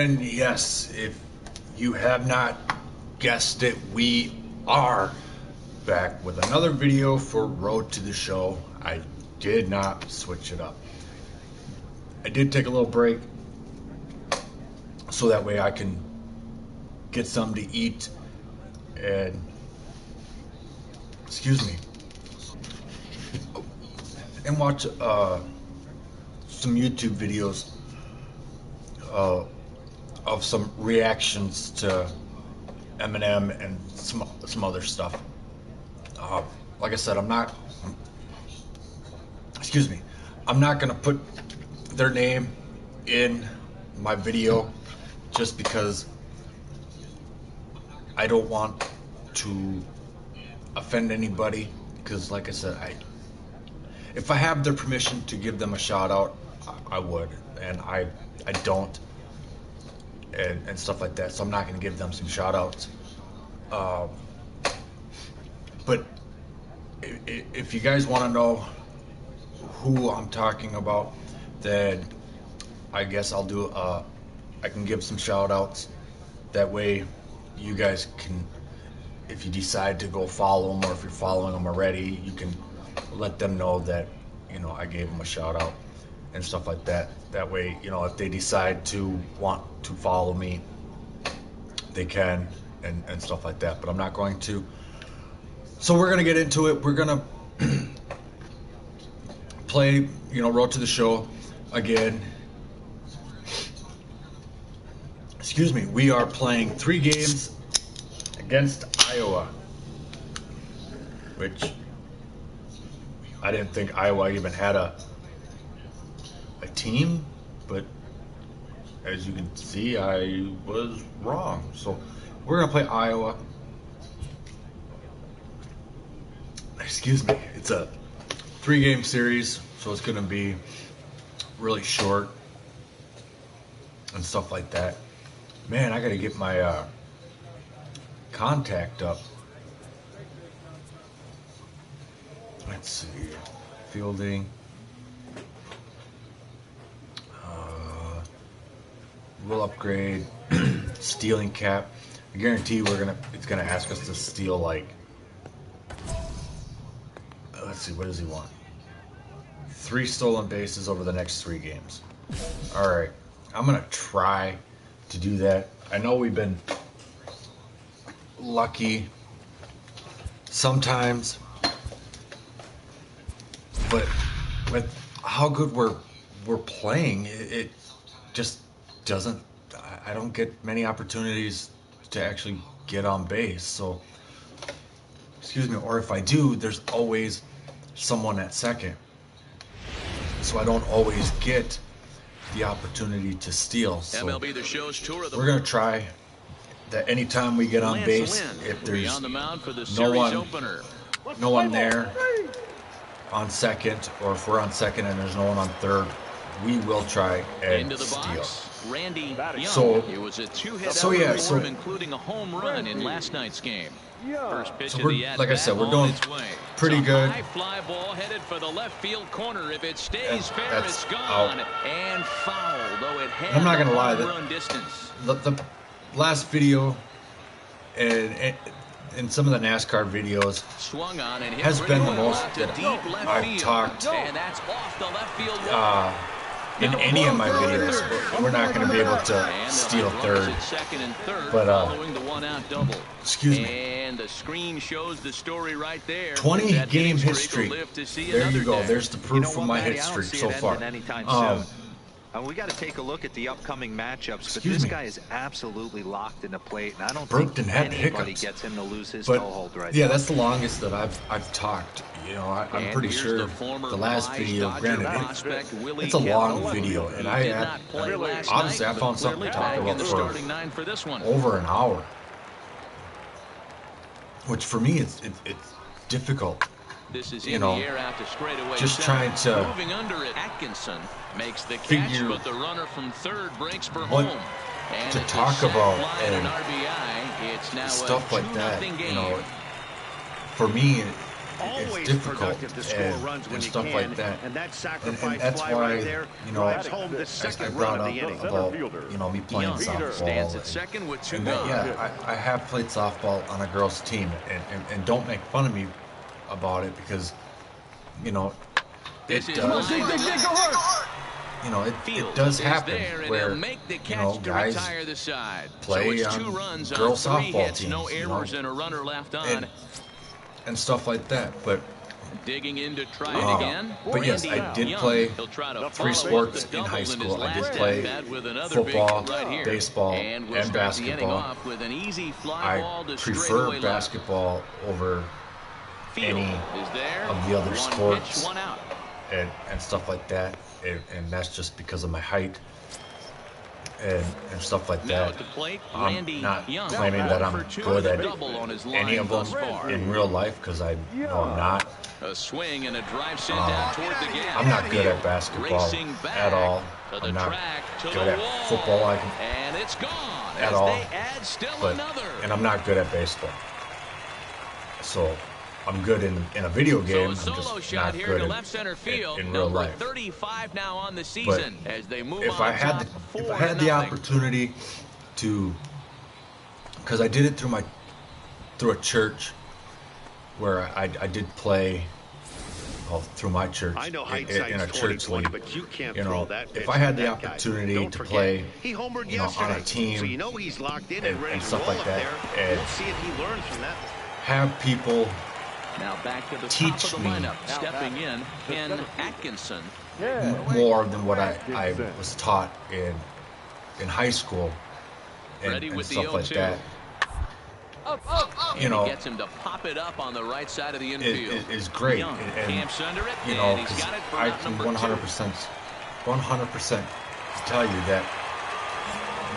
And yes, if you have not guessed it, we are back with another video for Road to the Show. I did not switch it up. I did take a little break so that way I can get something to eat and, excuse me, and watch some YouTube videos of some reactions to Eminem and some other stuff. Like I said, I'm not gonna put their name in my video just because I don't want to offend anybody, because like I said, if I have their permission to give them a shout out, I would, and I don't, and stuff like that, so I'm not going to give them some shout outs. But if you guys want to know who I'm talking about, then I guess I'll do I can give some shout outs. That way you guys can, if you decide to go follow them, or if you're following them already, you can let them know that, you know, I gave them a shout out and stuff like that. That way, you know, if they decide to want to follow me, they can, and stuff like that. But I'm not going to. So we're gonna get into it. We're gonna play, you know, Road to the Show again. Excuse me. We are playing 3 games against Iowa, which I didn't think Iowa even had a team, but as you can see, I was wrong. So we're gonna play Iowa. Excuse me. It's a 3-game series, so it's gonna be really short and stuff like that. Man, I gotta get my contact up. Let's see. Fielding. We'll upgrade. Stealing cap. I guarantee it's gonna ask us to steal, like, let's see, what does he want? 3 stolen bases over the next 3 games. Alright. I'm gonna try to do that. I know we've been lucky sometimes, but with how good we're playing, it just doesn't. I don't get many opportunities to actually get on base. So, excuse me, or if I do, there's always someone at second, so I don't always get the opportunity to steal. So MLB The Show's tour of the we're gonna try that anytime we get on base, if there's no one there on second, or if we're on second and there's no one on third, we will try and steal. Randy So it was a 2-hit so including a home run in last night's game. First pitch so we're, like I said, we're doing pretty good. High fly ball headed for the left field corner. If it stays fair, that's it's gone out. And foul, though it had I'm not gonna lie, run distance. The last video and some of the NASCAR videos Swung on and has been the most that I've talked and that's off the left field in any of my videos. We're not going to be able to steal third, but excuse me. And the screen shows the story right there. 20 game hit streak. There you go. There's the proof for my hit streak so far. We got to take a look at the upcoming matchups, but this guy is absolutely locked in the plate, and I don't think anybody gets him to lose his toehold right now. Yeah, that's the longest that I've talked. You know, I'm pretty sure the last video, granted, it's a long video, and honestly, I found something to talk about for over an hour, which for me it's difficult. This is you know, just trying to moving under it. Atkinson makes the catch, figure but the runner from third breaks for what home. And to talk about and RBI, it's now stuff like that. Game. You know, for me, it's difficult and stuff like that. And that's why, you know, I brought up about, you know, me playing softball. And yeah, I have played softball on a girls' team, and don't make fun of me about it because, you know, it does. You know, it does happen where, you know, guys play on girl softball teams, you know, and stuff like that. But digging in to try it again. But yes, I did play 3 sports in high school. I did play football, baseball, and basketball. I prefer basketball over any of the other sports and stuff like that. And that's just because of my height and stuff like that. I'm not claiming that I'm good at any of them in real life because I know I'm not. A swing and a drive sent down toward the gap. I'm not good at basketball at all. I'm not good at football and it's gone at all. And I'm not good at baseball. So I'm good in a video game. I'm just not good in real life. 35 now on the season as they move if I had the opportunity to, because I did it through a church where I did play through my church in a church league. But you can't know, if I had the opportunity to play, you know, on a team and stuff like that, and have people now back to the teach top of the me lineup. Stepping in, Ken Atkinson. More than what I was taught in high school and stuff like that. You know, gets him to pop it up on the right side of the infield. Is great, and you know, because I can 100% tell you that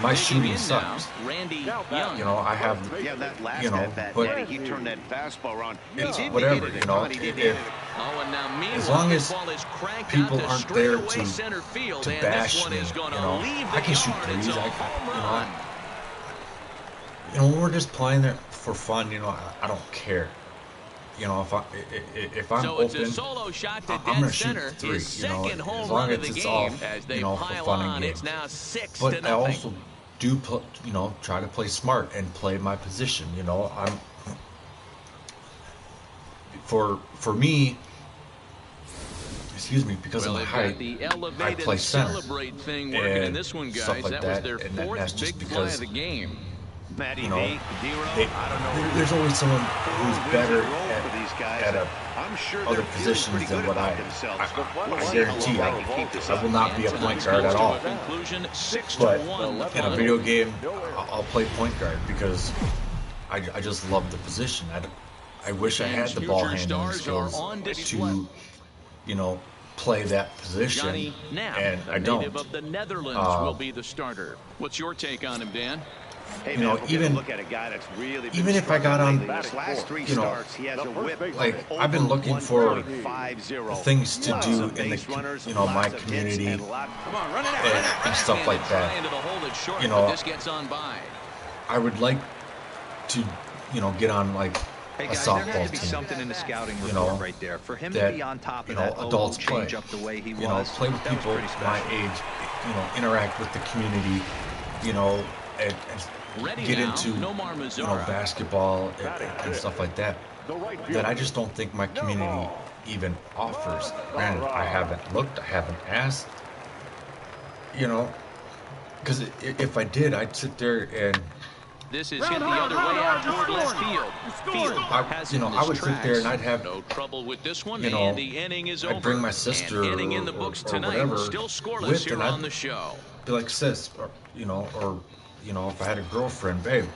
my shooting sucks. You know, I have, you know, but he turned that fastball on. It's whatever, you know. As long as people aren't there to bash me, you know, I can shoot threes. You know, when we're just playing there for fun, you know, I don't care. You know, if I'm open, I'm gonna shoot the three. You know, as long as it's all, you know, for fun and games. But I also do, you know, try to play smart and play my position. You know, for me, excuse me, because of my height, I play center and stuff like that, and that's just because. You know, there's always someone who's better at other positions than what I guarantee I will not be a point guard at all. But in a video game, I'll play point guard because I just love the position. I wish I had the ball handling skills to, you know, play that position, and I don't. The Netherlands will be the starter. What's your take on him, Dan? Hey, you know, even if I got on, you know, like I've been looking for things to do in the, you know, my community and stuff like that. You know, I would like to, you know, get on like a softball team. Something in the scouting report, you know, right there. For him that, to be on top of you know, that, adults play. Up the way he you know, play with people my age. You know, interact with the community. You know, and get into, you know, basketball and stuff like that. That I just don't think my community even offers. Granted, I haven't looked, I haven't asked. You know, because if I did, I'd sit there and. This is hit the other way out toward left field. You know, I would sit there and I'd have no trouble with this one. You know, and the inning is I'd bring my sister or whatever still scoreless with, here and on the show. Be like, sis, or you know, if I had a girlfriend, babe,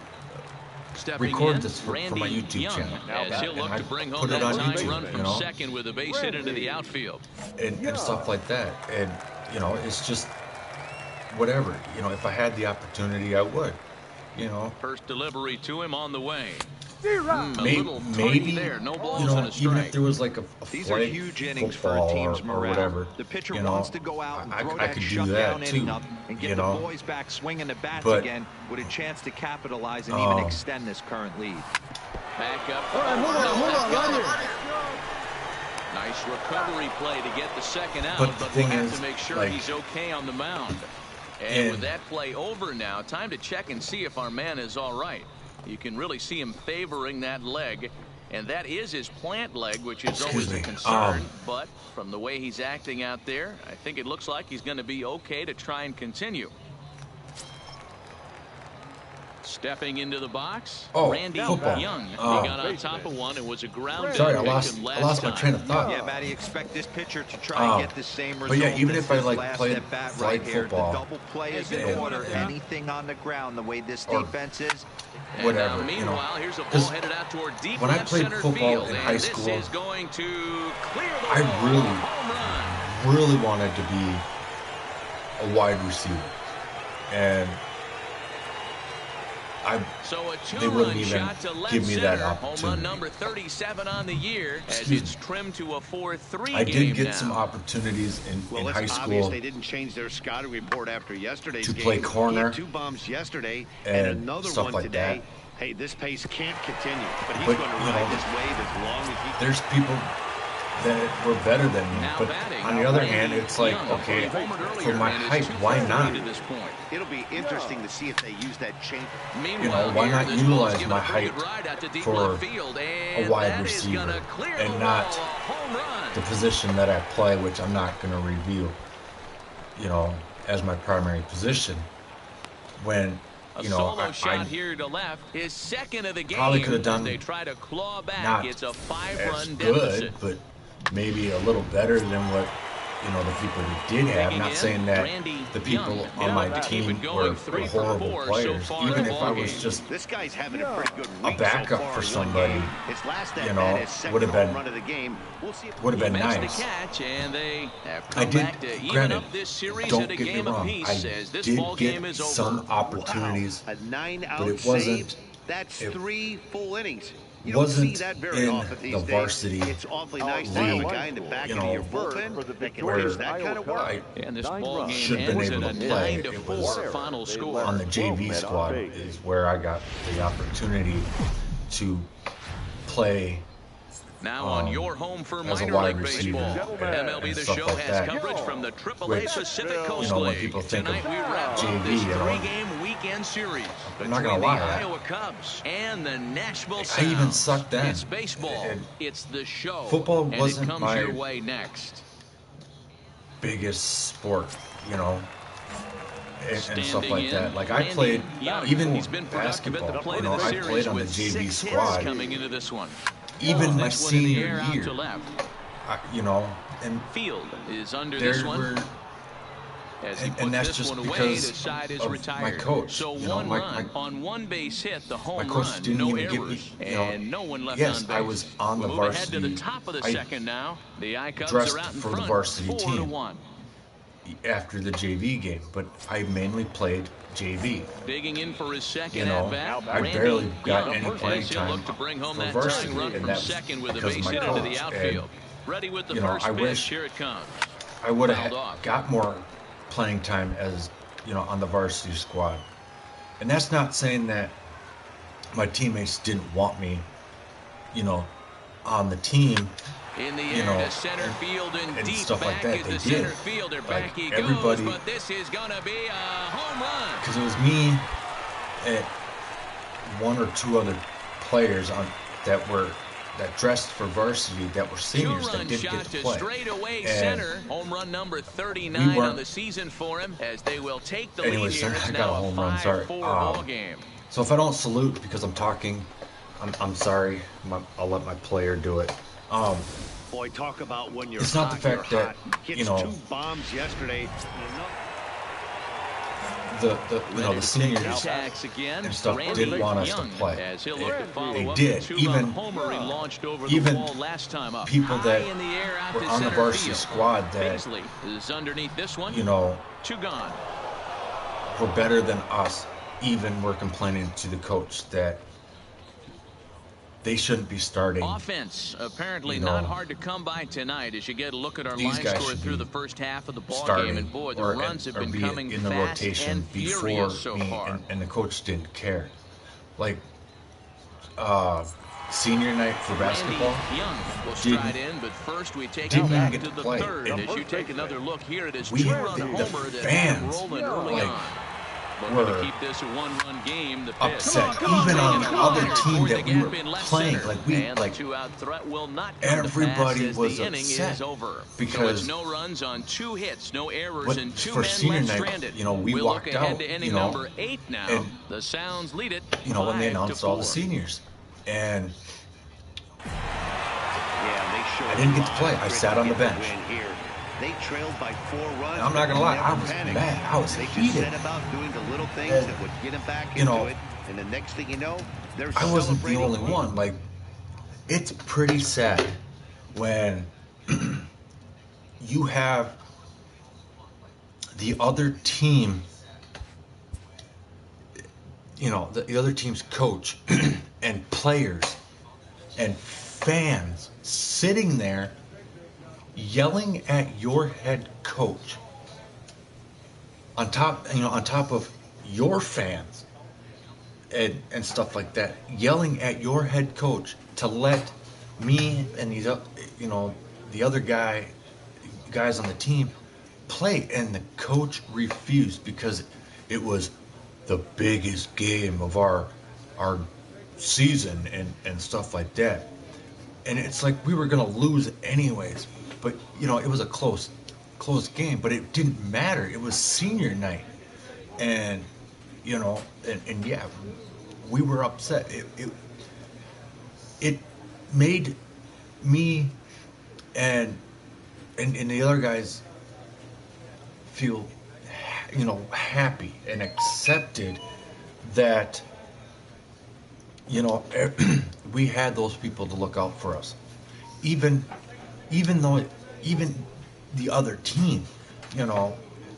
record this for my YouTube channel, and I put it on YouTube, you know, second with a base hit into the outfield, and stuff like that. And you know, it's just whatever. You know, if I had the opportunity, I would. You know, first delivery to him on the way. Maybe there, no balls, you know, and a strike. even if there was like a These are huge innings for a team's morale. Or whatever, the pitcher you know, wants to go out and throw I that could do shutdown that inning too, up and get you the know? boys back swinging the bats But, again with a chance to capitalize and even extend this current lead. Back up. All right, hold on right here. Nice recovery play to get the second out, but we'll have is, to make sure like, he's okay on the mound. And with that play over now, time to check and see if our man is all right. You can really see him favoring that leg, and that is his plant leg, which is always a concern. But from the way he's acting out there, I think it looks like he's going to be okay to try and continue. Stepping into the box, Randy Young. He got on top of one. It was a ground. Sorry, I lost my train of thought. Yeah, Matty, expect this pitcher to try and get the same result. But yeah, even if I like played right football, the double play is in order. Anything on the ground, the way this defense is. Whatever, meanwhile, here's a ball headed out toward deep when I played football in high school, I really wanted to be a wide receiver, and they wouldn't even give me that opportunity. Home run number 37 on the year as it's trimmed to a 4-3 I did get now. some opportunities in high school. They didn't change their scouting report after yesterday's to game. play corner. 2 bombs yesterday and another stuff one like today. That. Hey, this pace can't continue, but he's going to ride this wave as long as he can. There's people that were better than me, but on the other hand, it's like, okay, for my height, why not? It'll be interesting to see if they use that change. Why not utilize my height for a wide receiver and not the position that I play, which I'm not going to reveal, as my primary position. When solo shot here to left, his second of the game. Probably could have done they try to claw back. Not it's a 5-run good, deficit, but maybe a little better than what the people who did have. I'm not saying that the people on my team were horrible players. Even if I was just this guy's having a pretty good a backup for somebody, would have been nice. I did, granted, don't get me wrong, I did get some opportunities, but it wasn't. That's 3 full innings. You wasn't don't see that very in often these the varsity days. It's awfully nice to have a guy in the back into your bullpen that can do that kind of work. And this ball game should have been able to play. It was final score on the JV squad is where I got the opportunity to play. Now on your home for as a minor wide league receiver baseball, MLB The Show like has that. coverage from the AAA Which, Pacific Coast when League. people think Tonight of we wrap up JV, this 3-game weekend series I'm not between gonna lie, the Iowa Cubs and the Nashville Sounds. I even sucked then. It's baseball. It's the show. Football and wasn't it comes my your way next. biggest sport, and stuff like that. Like I played even basketball. I played on the JV squad. Coming into this one. Even my senior year, and Field is under this one. And that's just because of my coach. So one run on one base hit, the home my coach run, didn't no even errors, give me, and no one left yes, on base. I was on the Move varsity. ahead to the top of the second now. The I-Cubs dressed are out in for front, the varsity 4-1. After the JV game, but I mainly played JV. Digging in for his second at bat. I barely got any playing He'll time look to bring home for that varsity, tying run and from that's second with a because base of my hit into coach. the outfield. Ready with the And, first I pitch. wish Here it comes. I would have got more playing time as on the varsity squad, and that's not saying that my teammates didn't want me, on the team. In the air to center field and deep stuff back like that. is They the did. center fielder. Like, Back he everybody, goes, but this is going to be a home run. Because it was me and 1 or 2 other players that dressed for varsity that were seniors that didn't get to play. Straightaway And center. Home run number 39 on the season for him as they will take the lead here. It's I got now a home run. Sorry. 5-4 ball game. So if I don't salute because I'm talking, I'm sorry. I'll let my player do it. Boy, talk about when you're it's not the fact that hits 2 bombs yesterday. The seniors and stuff didn't want us to play. They did. Even people that were on the varsity squad that were better than us even were complaining to the coach that they shouldn't be starting. Offense apparently not hard to come by tonight as you get a look at our line score through the first half of the ball game, and boy, the runs have been coming in the fast rotation and before so me, far. and the coach didn't care. Like senior night for basketball. Young will stride in, but first we take didn't it back even get to to the play. third. And as you take another look here at his we two-run the homer that fans rolling early on. were keep this a one-run game. The upset, even on the other team that we were playing. Like two-out threat will not everybody was upset because no runs on 2 hits, no errors, and 2 men senior left night, stranded. we we'll walked look ahead out, to inning number 8 now. and the Sounds lead it. When they announced all the seniors, and I didn't get to play. I sat on the bench. They trailed by 4 runs. I'm not gonna lie, I was mad. I was heated. Set about doing the little things that would get him back into it, and the next thing you know, I wasn't the only one. Like, it's pretty sad when you have the other team, the other team's coach and players and fans sitting there yelling at your head coach on top of your fans and stuff like that, yelling at your head coach to let me and these the other guys on the team play, and the coach refused because it was the biggest game of our season and stuff like that. And it's like we were gonna lose anyways, but it was a close game, but it didn't matter. It was senior night, and and yeah, we were upset. It made me and the other guys feel happy and accepted that we had those people to look out for us, even the other team,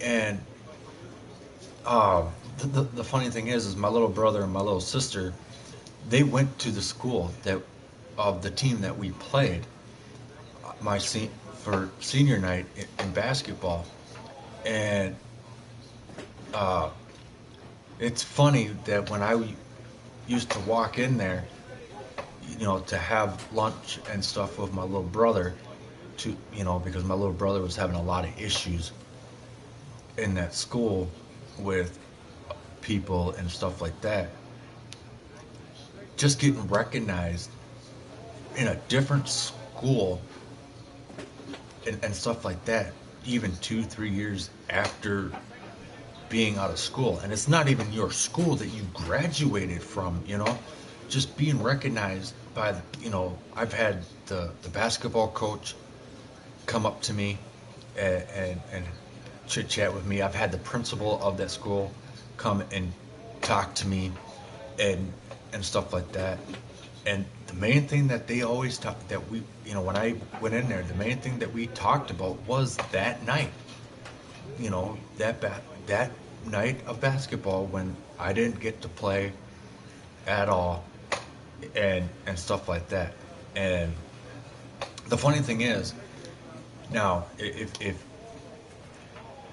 and the funny thing is my little brother and my little sister, they went to the school of the team that we played for senior night in basketball, and it's funny that when I used to walk in there, to have lunch and stuff with my little brother, because my little brother was having a lot of issues in that school with people and stuff like that. Just getting recognized in a different school and stuff like that, even 2-3 years after being out of school, and it's not even your school that you graduated from, just being recognized by I've had the basketball coach come up to me and chit chat with me. I've had the principal of that school come and talk to me and stuff like that. And the main thing that they always talk that we when I went in there, the main thing that we talked about was that night. That night of basketball when I didn't get to play at all and stuff like that. And the funny thing is, now if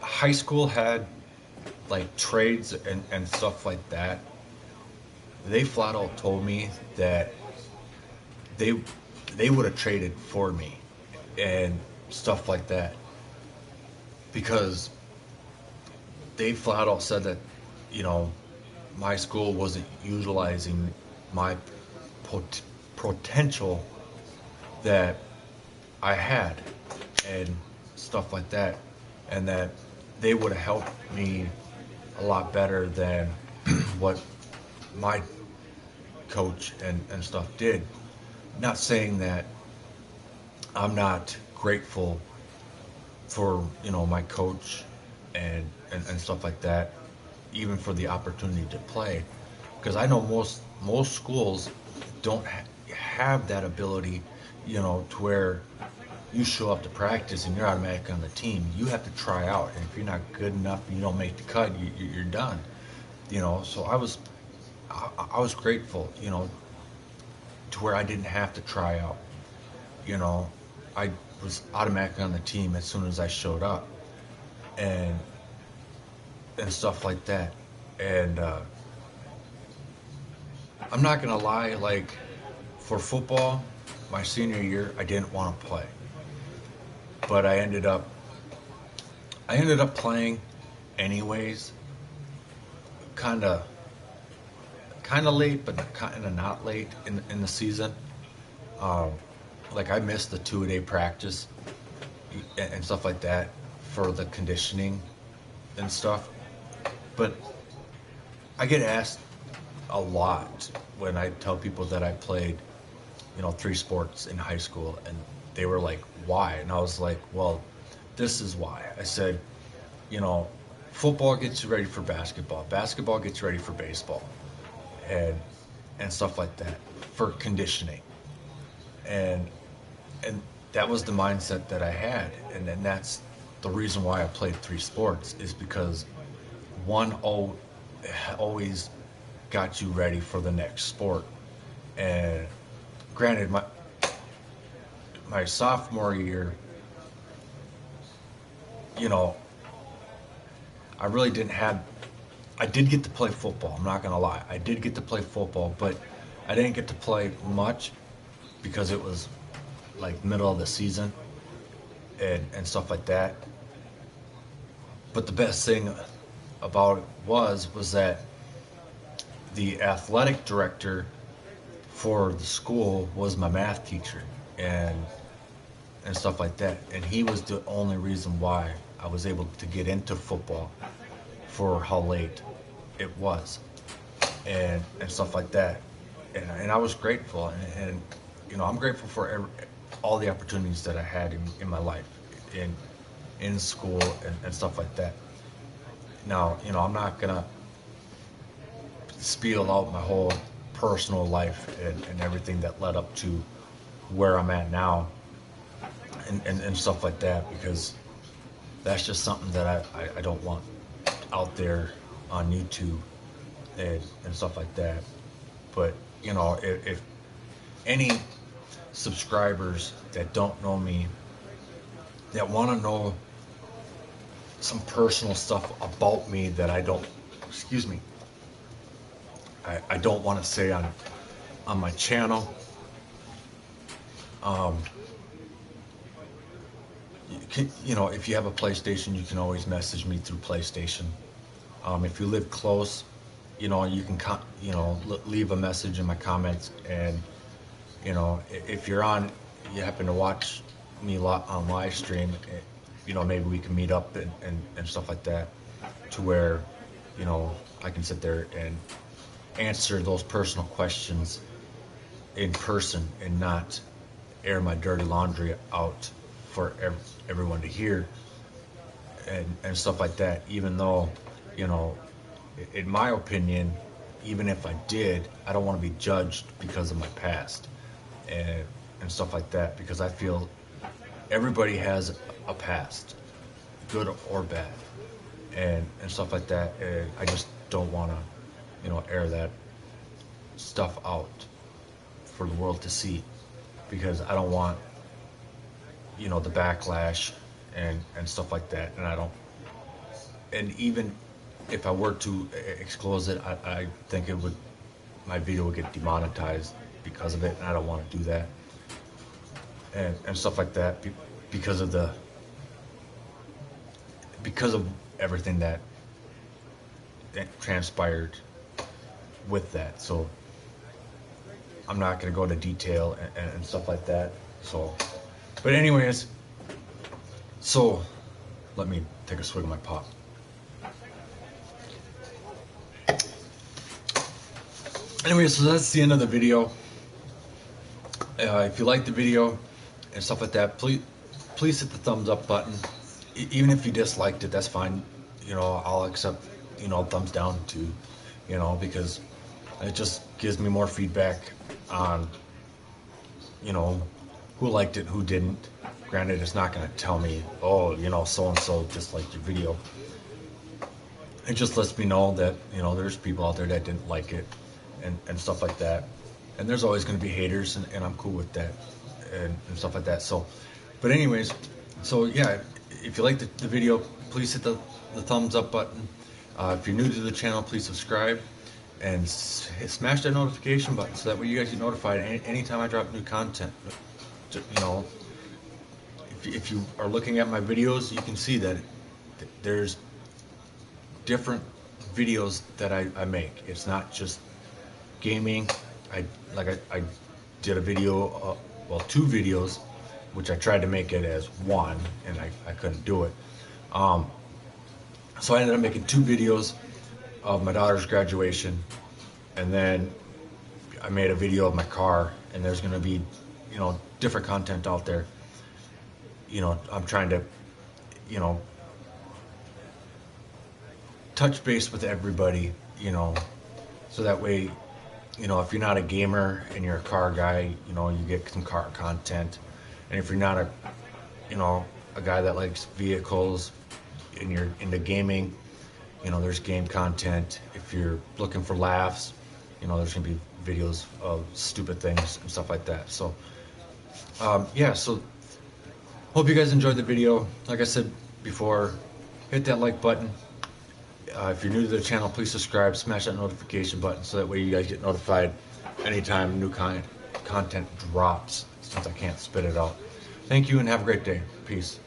high school had like trades and stuff like that, they flat out told me that they would have traded for me and stuff like that, because they flat out said that my school wasn't utilizing my potential that I had and stuff like that, and that they would have helped me a lot better than what my coach and stuff did. Not saying that I'm not grateful for my coach and stuff like that, even for the opportunity to play, because I know most schools don't have that ability, to where you show up to practice and you're automatic on the team. You have to try out, and if you're not good enough and you don't make the cut, you're done. So I was grateful, to where I didn't have to try out. I was automatically on the team as soon as I showed up, and stuff like that. And I'm not gonna lie, like for football, my senior year, I didn't want to play, but I ended up playing anyways, kind of late, but kind of not late in the season. Like I missed the 2-a-day practice and stuff like that for the conditioning and stuff. But I get asked a lot when I tell people that I played, 3 sports in high school, and they were like, why? And I was like, well, this is why. I said, football gets you ready for basketball. Basketball gets you ready for baseball and stuff like that for conditioning. And that was the mindset that I had. And then that's the reason why I played 3 sports, is because one always got you ready for the next sport. And granted, my sophomore year, I really didn't have, I did get to play football, I'm not gonna lie. I did get to play football, but I didn't get to play much because it was like middle of the season and stuff like that. But the best thing about it was that the athletic director for the school was my math teacher and stuff like that. And he was the only reason why I was able to get into football for how late it was and stuff like that. And I was grateful, and I'm grateful for all the opportunities that I had in my life, in school and stuff like that. Now, I'm not gonna spiel out my whole personal life and everything that led up to where I'm at now and stuff like that, because that's just something that I don't want out there on YouTube and stuff like that. But if any subscribers that don't know me, that want to know some personal stuff about me that I don't want to say on my channel, if you have a PlayStation, you can always message me through PlayStation. If you live close, you can leave a message in my comments, and if you happen to watch me on live stream, maybe we can meet up and stuff like that, to where I can sit there and answer those personal questions in person and not air my dirty laundry out for everyone to hear and stuff like that. Even though, in my opinion, even if I did, I don't want to be judged because of my past and stuff like that, because I feel everybody has a past, good or bad, and stuff like that. And I just don't want to air that stuff out for the world to see, because I don't want the backlash and stuff like that. And even if I were to expose it, I think my video would get demonetized because of it, and I don't want to do that and stuff like that, because of everything that transpired with that. So I'm not going to go into detail and stuff like that. So, but anyways, so let me take a swig of my pop. Anyway, so that's the end of the video. If you like the video and stuff like that, please hit the thumbs up button. Even if you disliked it, that's fine. I'll accept thumbs down too, because it just gives me more feedback on who liked it, who didn't. Granted, it's not going to tell me, oh, so and so disliked your video. It just lets me know that there's people out there that didn't like it and stuff like that. And there's always going to be haters, and I'm cool with that and stuff like that. So, but anyways, so yeah, if you like the video, please hit the thumbs up button. If you're new to the channel, please subscribe. and smash that notification button so that way you guys get notified anytime I drop new content. You know, if you are looking at my videos, you can see that there's different videos that I make. It's not just gaming. I did a video, well, 2 videos, which I tried to make it as one, and I couldn't do it. So I ended up making 2 videos of my daughter's graduation, and then I made a video of my car, and there's going to be, you know, different content out there. You know, I'm trying to, you know, touch base with everybody, you know, so that way, you know, if you're not a gamer and you're a car guy, you know, you get some car content. And if you're not a, you know, a guy that likes vehicles and you're into gaming, you know, there's game content. If you're looking for laughs, you know, there's gonna be videos of stupid things and stuff like that. So, yeah, so hope you guys enjoyed the video. Like I said before, hit that like button. If you're new to the channel, please subscribe, smash that notification button so that way you guys get notified anytime new content drops, since I can't spit it out. Thank you and have a great day. Peace.